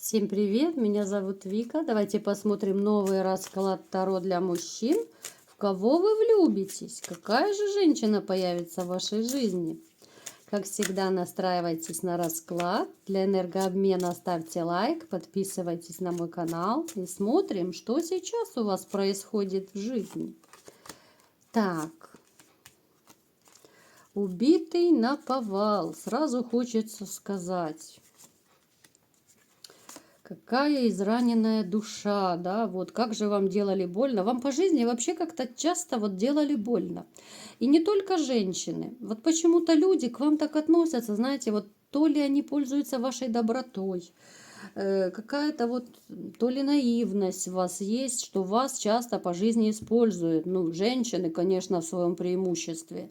Всем привет, меня зовут Вика. Давайте посмотрим новый расклад Таро для мужчин. В кого вы влюбитесь? Какая же женщина появится в вашей жизни? Как всегда, настраивайтесь на расклад. Для энергообмена ставьте лайк, подписывайтесь на мой канал и смотрим, что сейчас у вас происходит в жизни. Так, убитый наповал. Сразу хочется сказать. Какая израненная душа, да, вот как же вам делали больно. Вам по жизни вообще как-то часто вот делали больно. И не только женщины. Вот почему-то люди к вам так относятся, знаете, вот то ли они пользуются вашей добротой, какая-то вот, то ли наивность у вас есть, что вас часто по жизни используют. Ну, женщины, конечно, в своем преимуществе.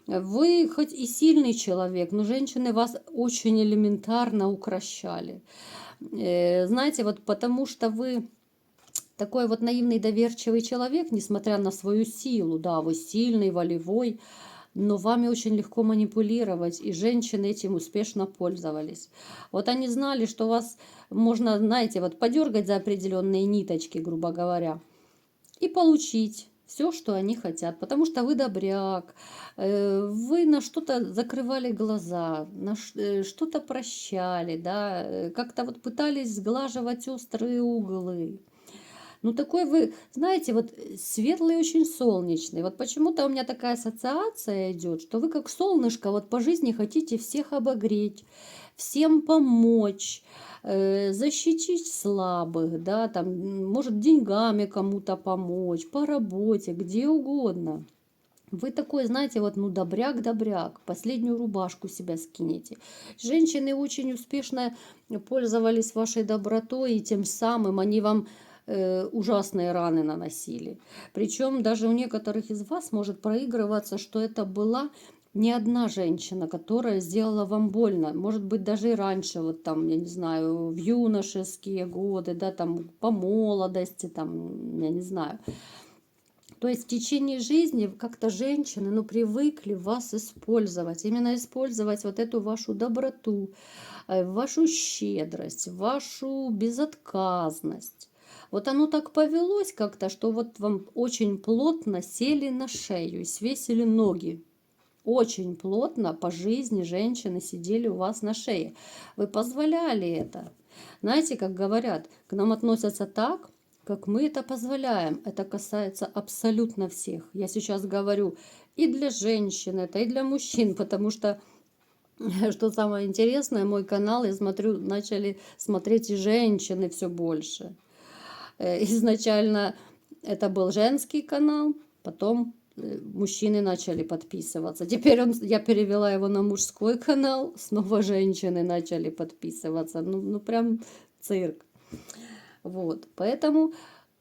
Вы хоть и сильный человек, но женщины вас очень элементарно укращали. Знаете, вот потому что вы такой вот наивный, доверчивый человек, несмотря на свою силу, да, вы сильный, волевой, но вами очень легко манипулировать, и женщины этим успешно пользовались. Вот они знали, что вас можно, знаете, вот подергать за определенные ниточки, грубо говоря, и получить все, что они хотят, потому что вы добряк, вы на что-то закрывали глаза, на что-то прощали, да, как-то вот пытались сглаживать острые углы. Ну, такой вы, знаете, вот светлый, очень солнечный. Вот почему-то у меня такая ассоциация идет, что вы как солнышко вот по жизни хотите всех обогреть, всем помочь, защитить слабых, да, там, может, деньгами кому-то помочь, по работе, где угодно. Вы такой, знаете, вот, ну, добряк-добряк, последнюю рубашку себя скинете. Женщины очень успешно пользовались вашей добротой, и тем самым они вам ужасные раны наносили. Причем даже у некоторых из вас может проигрываться, что это была не одна женщина, которая сделала вам больно. Может быть, даже и раньше, вот там, я не знаю, в юношеские годы, да, там, по молодости, там, я не знаю. То есть в течение жизни как-то женщины, ну, привыкли вас использовать. Именно использовать вот эту вашу доброту, вашу щедрость, вашу безотказность. Вот оно так повелось как-то, что вот вам очень плотно сели на шею и свесили ноги. Очень плотно по жизни женщины сидели у вас на шее. Вы позволяли это. Знаете, как говорят, к нам относятся так, как мы это позволяем. Это касается абсолютно всех. Я сейчас говорю и для женщин, это и для мужчин, потому что, что самое интересное, мой канал, я смотрю, начали смотреть и женщины все больше. Изначально это был женский канал, потом мужчины начали подписываться. Теперь я перевела его на мужской канал, снова женщины начали подписываться. Ну прям цирк. Вот, поэтому,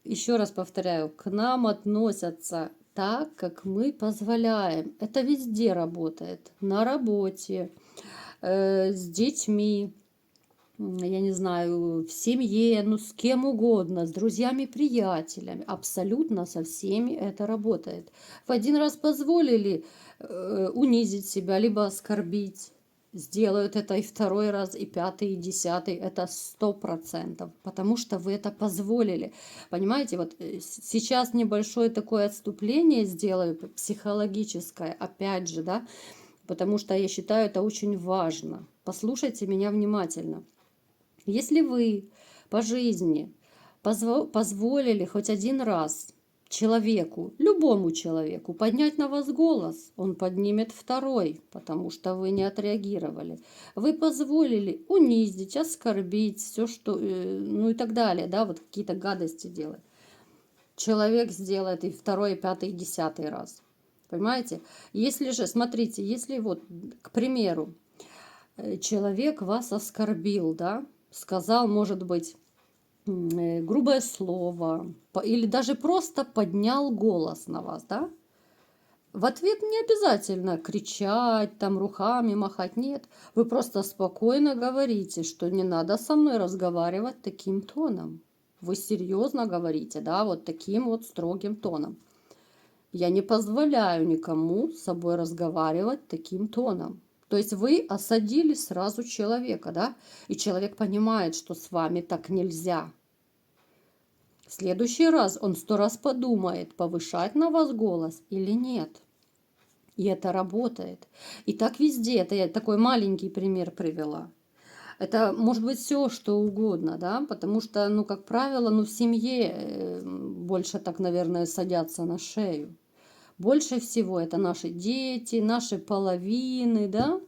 еще раз повторяю, к нам относятся так, как мы позволяем. Это везде работает. На работе, с детьми, я не знаю, в семье, ну с кем угодно, с друзьями, приятелями. Абсолютно со всеми это работает. В один раз позволили унизить себя, либо оскорбить. Сделают это и второй раз, и пятый, и десятый. Это 100%. Потому что вы это позволили. Понимаете, вот сейчас небольшое такое отступление сделаю, психологическое, опять же, да, потому что я считаю это очень важно. Послушайте меня внимательно. Если вы по жизни позволили хоть один раз человеку, любому человеку, поднять на вас голос, он поднимет второй, потому что вы не отреагировали. Вы позволили унизить, оскорбить, все что, ну и так далее, да, вот какие-то гадости делать. Человек сделает и второй, и пятый, и десятый раз. Понимаете? Если же, смотрите, если вот, к примеру, человек вас оскорбил, да, сказал, может быть, грубое слово, или даже просто поднял голос на вас, да, в ответ не обязательно кричать, там, руками махать, нет. Вы просто спокойно говорите, что не надо со мной разговаривать таким тоном. Вы серьезно говорите, да, вот таким вот строгим тоном. Я не позволяю никому с собой разговаривать таким тоном. То есть вы осадили сразу человека, да? И человек понимает, что с вами так нельзя. В следующий раз он 100 раз подумает, повышать на вас голос или нет. И это работает. И так везде. Это я такой маленький пример привела. Это может быть все, что угодно, да, потому что, ну, как правило, ну, в семье больше так, наверное, садятся на шею. Больше всего это наши дети, наши половины, да,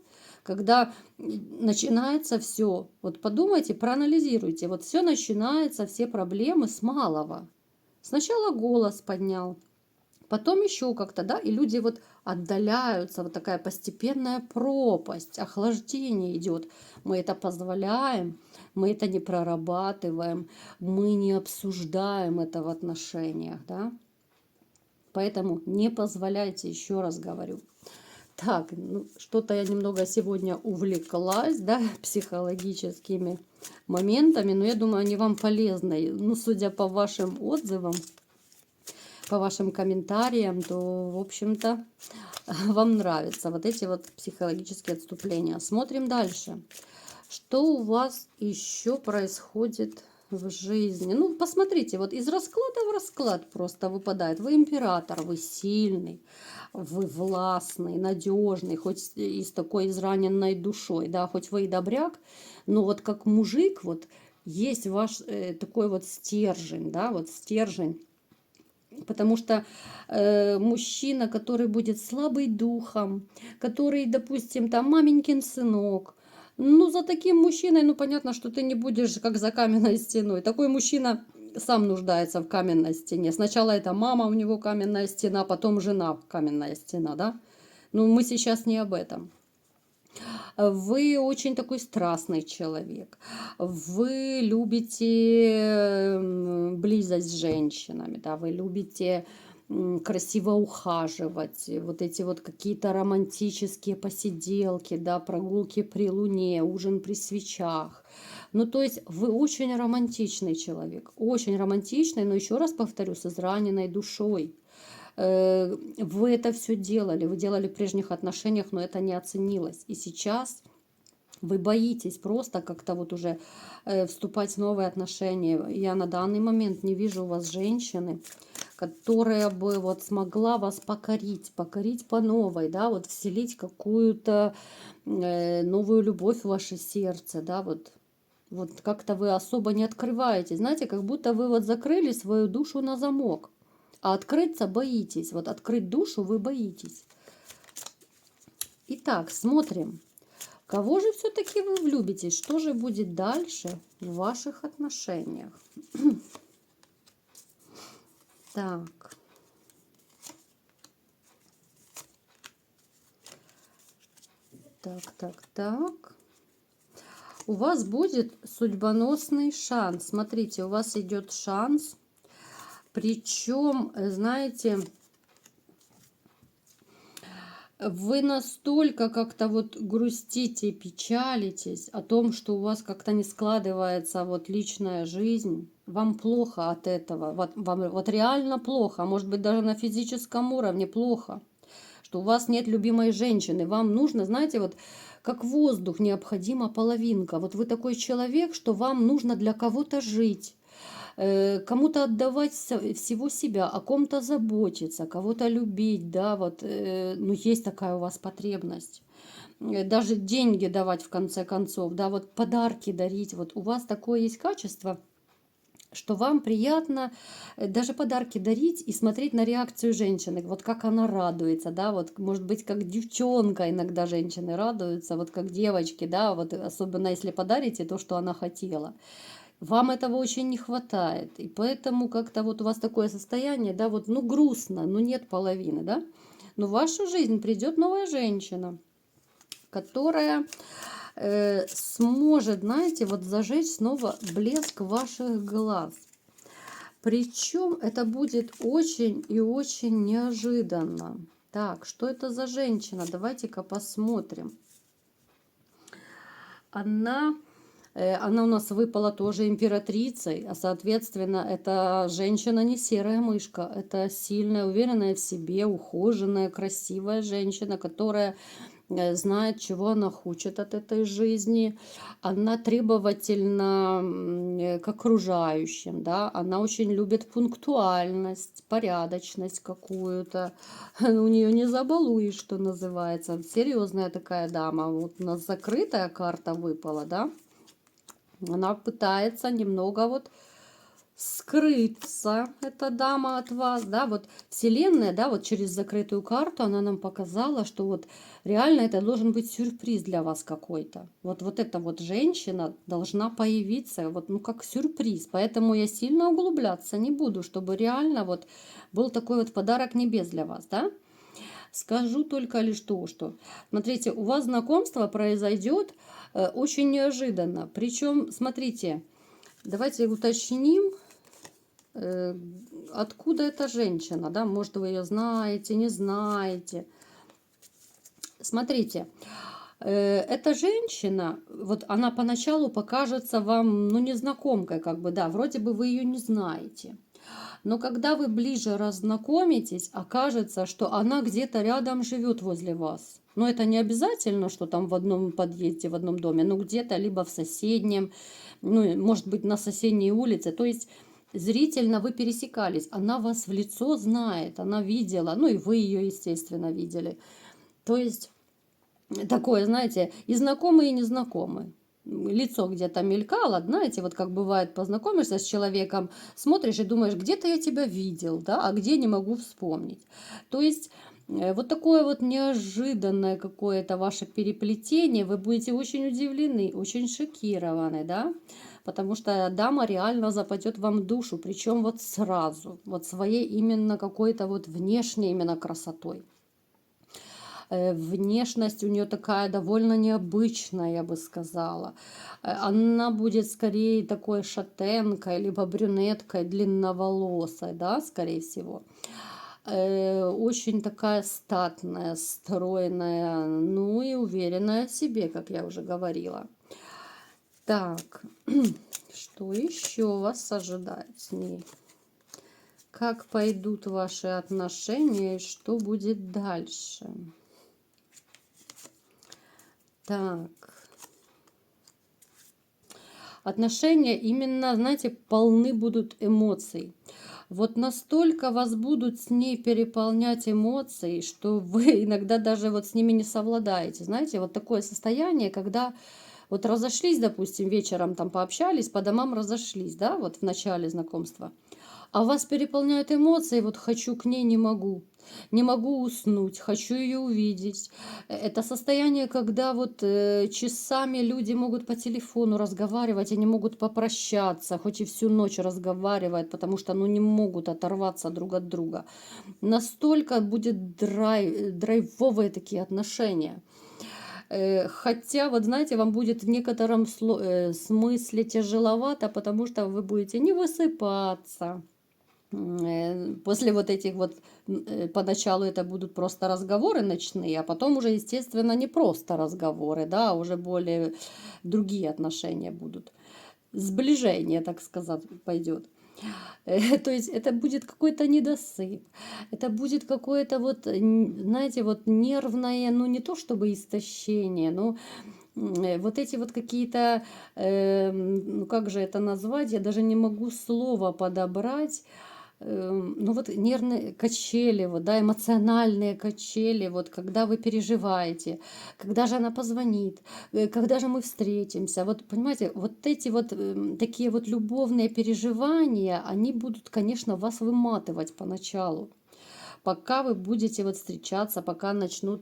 когда начинается все. Вот подумайте, проанализируйте. Вот все начинается, все проблемы с малого. Сначала голос поднял, потом еще как-то, да, и люди вот отдаляются, вот такая постепенная пропасть, охлаждение идет. Мы это позволяем, мы это не прорабатываем, мы не обсуждаем это в отношениях, да. Поэтому не позволяйте, еще раз говорю. Так, ну, что-то я немного сегодня увлеклась, да, психологическими моментами, но я думаю, они вам полезны. Ну, судя по вашим отзывам, по вашим комментариям, то, в общем-то, вам нравятся вот эти вот психологические отступления. Смотрим дальше. Что у вас еще происходит в жизни? Ну, посмотрите, вот из расклада в расклад просто выпадает. Вы император, вы сильный, вы властный, надежный, хоть и с такой израненной душой, да, хоть вы и добряк, но вот как мужик, вот есть ваш такой вот стержень, да, вот стержень. Потому что мужчина, который будет слабый духом, который, допустим, там маменькин сынок, ну, за таким мужчиной, ну, понятно, что ты не будешь как за каменной стеной. Такой мужчина сам нуждается в каменной стене. Сначала это мама, у него каменная стена, потом жена каменная стена, да? Но мы сейчас не об этом. Вы очень такой страстный человек. Вы любите близость с женщинами, да, вы любите красиво ухаживать, вот эти вот какие-то романтические посиделки, да, прогулки при луне, ужин при свечах. Ну, то есть вы очень романтичный человек, очень романтичный, но еще раз повторю, с израненной душой. Вы это все делали, вы делали в прежних отношениях, но это не оценилось. И сейчас вы боитесь просто как-то вот уже вступать в новые отношения. Я на данный момент не вижу у вас женщины, которая бы вот смогла вас покорить по новой, да, вот вселить какую-то новую любовь в ваше сердце, да, вот как-то вы особо не открываете, знаете, как будто вы вот закрыли свою душу на замок, а открыться боитесь, вот открыть душу вы боитесь. Итак, смотрим. Кого же все-таки вы влюбитесь? Что же будет дальше в ваших отношениях? Так. Так. У вас будет судьбоносный шанс. Смотрите, у вас идет шанс. Причем, знаете, вы настолько как-то вот грустите, печалитесь о том, что у вас как-то не складывается вот личная жизнь. Вам плохо от этого. Вам вот реально плохо. Может быть, даже на физическом уровне плохо. Что у вас нет любимой женщины. Вам нужно, знаете, вот как воздух необходима половинка. Вот вы такой человек, что вам нужно для кого-то жить. Кому-то отдавать всего себя, о ком-то заботиться, кого-то любить, да, вот, ну, есть такая у вас потребность. Даже деньги давать в конце концов, да, вот подарки дарить, вот у вас такое есть качество, что вам приятно даже подарки дарить и смотреть на реакцию женщины, вот как она радуется, да, вот может быть как девчонка иногда женщины радуются, вот как девочки, да, вот особенно если подарите то, что она хотела. Вам этого очень не хватает, и поэтому как-то вот у вас такое состояние, да, вот, ну, грустно, ну, нет половины, да, но в вашу жизнь придет новая женщина, которая сможет, знаете, вот зажечь снова блеск ваших глаз. Причем это будет очень и очень неожиданно. Так, что это за женщина? Давайте-ка посмотрим. Она у нас выпала тоже императрицей, а соответственно, это женщина не серая мышка, это сильная, уверенная в себе, ухоженная, красивая женщина, которая знает, чего она хочет от этой жизни, она требовательна к окружающим, да, она очень любит пунктуальность, порядочность какую-то, у нее не забалуешь, что называется, серьезная такая дама, вот у нас закрытая карта выпала, да, она пытается немного вот скрыться, эта дама от вас, да, вот Вселенная, да, вот через закрытую карту она нам показала, что вот реально это должен быть сюрприз для вас какой-то. Вот эта вот женщина должна появиться, вот, ну, как сюрприз, поэтому я сильно углубляться не буду, чтобы реально вот был такой вот подарок небес для вас, да. Скажу только лишь то, что, смотрите, у вас знакомство произойдет очень неожиданно, причем, смотрите, давайте уточним, откуда эта женщина, да, может, вы ее знаете, не знаете. Смотрите, эта женщина, вот она поначалу покажется вам, ну, незнакомкой, как бы, да, вроде бы вы ее не знаете. Но когда вы ближе разнакомитесь, окажется, что она где-то рядом живет возле вас. Но это не обязательно, что там в одном подъезде, в одном доме, но где-то либо в соседнем, ну, может быть, на соседней улице. То есть зрительно вы пересекались, она вас в лицо знает, она видела, ну и вы ее, естественно, видели. То есть такое, знаете, и знакомый, и незнакомый. Лицо где-то мелькало, знаете, вот как бывает, познакомишься с человеком, смотришь и думаешь, где-то я тебя видел, да, а где не могу вспомнить. То есть вот такое вот неожиданное какое-то ваше переплетение, вы будете очень удивлены, очень шокированы, да, потому что дама реально западет вам в душу, причем вот сразу, вот своей именно какой-то вот внешней именно красотой. Внешность у нее такая довольно необычная, я бы сказала. Она будет скорее такой шатенкой, либо брюнеткой, длинноволосой, да, скорее всего. Очень такая статная, стройная, ну и уверенная в себе, как я уже говорила. Так, что еще вас ожидает с ней? Как пойдут ваши отношения и что будет дальше? Так. Отношения именно, знаете, полны будут эмоций. Вот настолько вас будут с ней переполнять эмоции, что вы иногда даже вот с ними не совладаете. Знаете, вот такое состояние, когда вот разошлись, допустим, вечером там пообщались, по домам разошлись, да, вот в начале знакомства. А вас переполняют эмоции, вот хочу к ней, не могу. Не могу уснуть, хочу ее увидеть. Это состояние, когда вот часами люди могут по телефону разговаривать, они могут попрощаться, хоть и всю ночь разговаривают, потому что ну, не могут оторваться друг от друга. Настолько будет драйвовые такие отношения. Хотя, вот знаете, вам будет в некотором смысле тяжеловато, потому что вы будете не высыпаться. После вот этих вот, поначалу это будут просто разговоры ночные, а потом уже, естественно, не просто разговоры, да, а уже более другие отношения будут. Сближение, так сказать, пойдет. То есть это будет какой-то недосып, это будет какое-то вот, знаете, вот нервное, ну не то чтобы истощение, но вот эти вот какие-то, ну как же это назвать, я даже не могу слова подобрать, ну вот нервные качели, вот, да, эмоциональные качели, вот когда вы переживаете, когда же она позвонит, когда же мы встретимся. Вот понимаете, вот эти вот такие вот любовные переживания, они будут, конечно, вас выматывать поначалу. Пока вы будете вот встречаться, пока начнут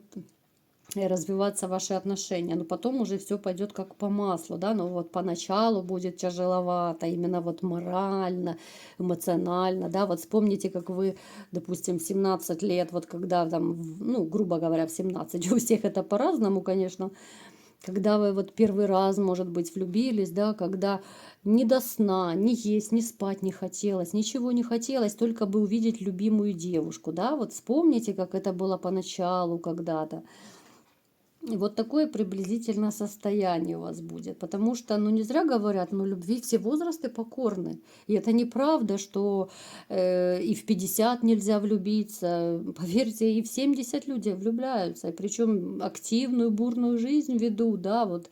развиваться ваши отношения, но потом уже все пойдет как по маслу, да, но вот поначалу будет тяжеловато, именно вот морально, эмоционально, да, вот вспомните, как вы, допустим, в 17 лет, вот когда там, ну, грубо говоря, в 17, у всех это по-разному, конечно, когда вы вот первый раз, может быть, влюбились, да, когда ни до сна, ни есть, ни спать не хотелось, ничего не хотелось, только бы увидеть любимую девушку, да, вот вспомните, как это было поначалу когда-то. И вот такое приблизительно состояние у вас будет. Потому что, ну не зря говорят, ну любви все возрасты покорны. И это неправда, что и в 50 нельзя влюбиться. Поверьте, и в 70 люди влюбляются. И причем активную, бурную жизнь ведут, да, вот.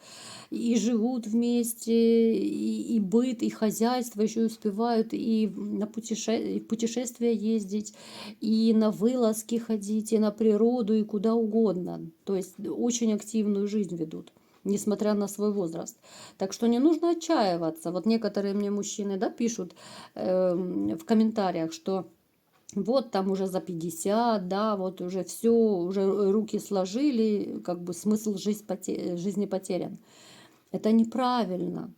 И живут вместе, и быт, и хозяйство еще успевают, и и в путешествия ездить, и на вылазки ходить, и на природу, и куда угодно. То есть очень активную жизнь ведут, несмотря на свой возраст. Так что не нужно отчаиваться. Вот некоторые мне мужчины, да, пишут в комментариях, что вот там уже за 50, да, вот уже все, уже руки сложили, как бы смысл жизни потерян. Это неправильно.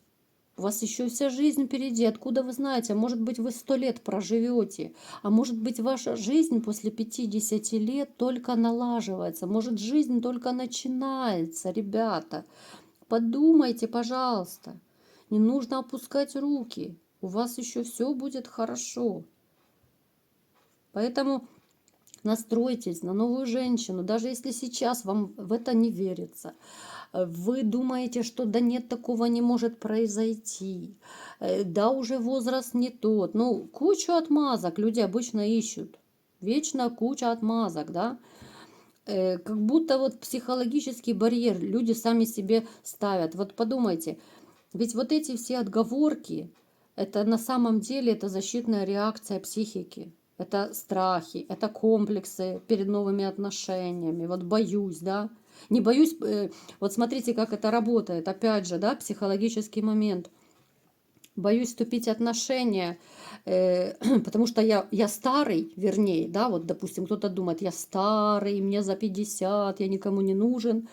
У вас еще вся жизнь впереди. Откуда вы знаете? Может быть, вы 100 лет проживете. А может быть, ваша жизнь после 50 лет только налаживается. Может, жизнь только начинается, ребята. Подумайте, пожалуйста. Не нужно опускать руки. У вас еще все будет хорошо. Поэтому настройтесь на новую женщину, даже если сейчас вам в это не верится. Вы думаете, что да нет, такого не может произойти. Да, уже возраст не тот. Ну, кучу отмазок люди обычно ищут. Вечно куча отмазок, да. Как будто вот психологический барьер люди сами себе ставят. Вот подумайте, ведь вот эти все отговорки, это на самом деле это защитная реакция психики. Это страхи, это комплексы перед новыми отношениями. Вот боюсь, да. Не боюсь, вот смотрите, как это работает. Опять же, да, психологический момент. Боюсь вступить в отношения, потому что я старый, вернее, да, вот, допустим, кто-то думает, я старый, мне за 50, я никому не нужен.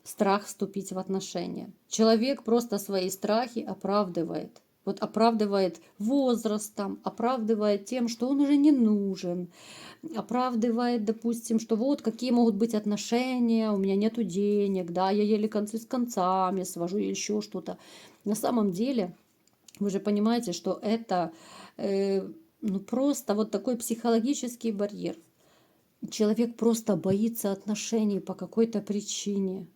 Страх вступить в отношения. Человек просто свои страхи оправдывает. Вот оправдывает возрастом, оправдывает тем, что он уже не нужен, оправдывает, допустим, что вот какие могут быть отношения, у меня нету денег, да, я еле концы с концами свожу, или еще что-то. На самом деле, вы же понимаете, что это ну, просто вот такой психологический барьер. Человек просто боится отношений по какой-то причине,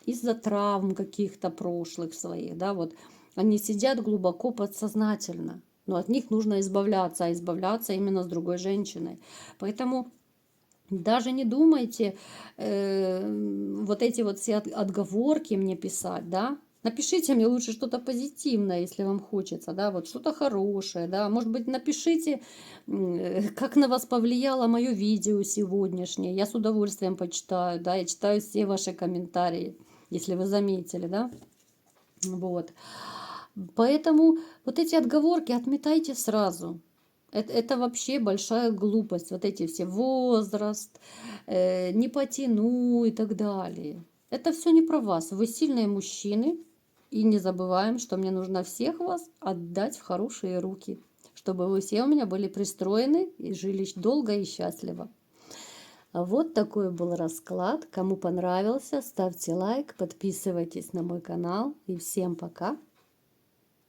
из-за травм каких-то прошлых своих, да, вот. Они сидят глубоко подсознательно, но от них нужно избавляться, а избавляться именно с другой женщиной. Поэтому даже не думайте вот эти вот все отговорки мне писать, да. Напишите мне лучше что-то позитивное, если вам хочется, да, вот что-то хорошее, да. Может быть, напишите, как на вас повлияло мое видео сегодняшнее. Я с удовольствием почитаю, да, я читаю все ваши комментарии, если вы заметили, да. Вот. Поэтому вот эти отговорки отметайте сразу. Это вообще большая глупость. Вот эти все возраст, не потяну и так далее. Это все не про вас. Вы сильные мужчины. И не забываем, что мне нужно всех вас отдать в хорошие руки. Чтобы вы все у меня были пристроены и жили долго и счастливо. Вот такой был расклад. Кому понравился, ставьте лайк, подписывайтесь на мой канал. И всем пока!